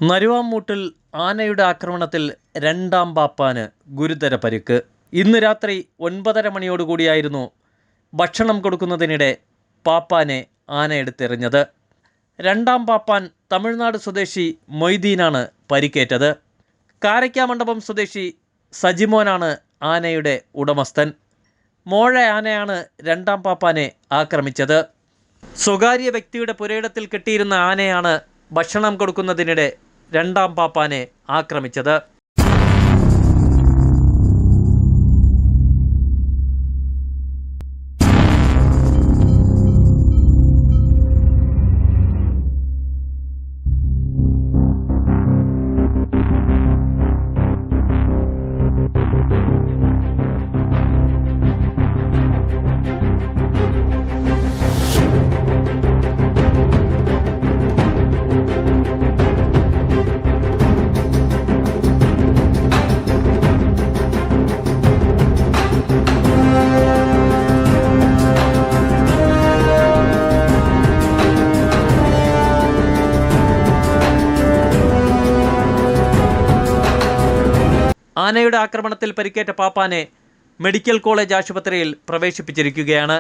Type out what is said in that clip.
നരുവാമൂട്ടിൽ ആനയുടെ ആക്രമണത്തിൽ രണ്ടാം പാപ്പാന് ഗുരുതര പരിക്ക്. ഇന്ന് രാത്രി 9:30 മണിയോടുകൂടിയായിരുന്നു ഭക്ഷണം കൊടുക്കുന്നതിനിടെ പാപ്പാനെ ആന എടുത്തെറിഞ്ഞത്. രണ്ടാം പാപ്പാൻ തമിഴ്നാട് സ്വദേശി മൊയ്തീനാണ് പരിക്കേറ്റത്. കാരയ്ക്കാമണ്ഡപം സ്വദേശി സജിമോനാണ് ആനയുടെ ഉടമസ്ഥൻ. മോഴ ആനയാണ് രണ്ടാം പാപ്പാനെ ആക്രമിച്ചത്. സ്വകാര്യ വ്യക്തിയുടെ പുരയിടത്തിൽ കെട്ടിയിരുന്ന ആനയാണ് ഭക്ഷണം കൊടുക്കുന്നതിനിടെ രണ്ടാം പാപ്പാനെ ആക്രമിച്ചത്. ആനയുടെ ആക്രമണത്തിൽ പരിക്കേറ്റ പാപ്പാനെ മെഡിക്കൽ കോളേജ് ആശുപത്രിയിൽ പ്രവേശിപ്പിച്ചിരിക്കുകയാണ്.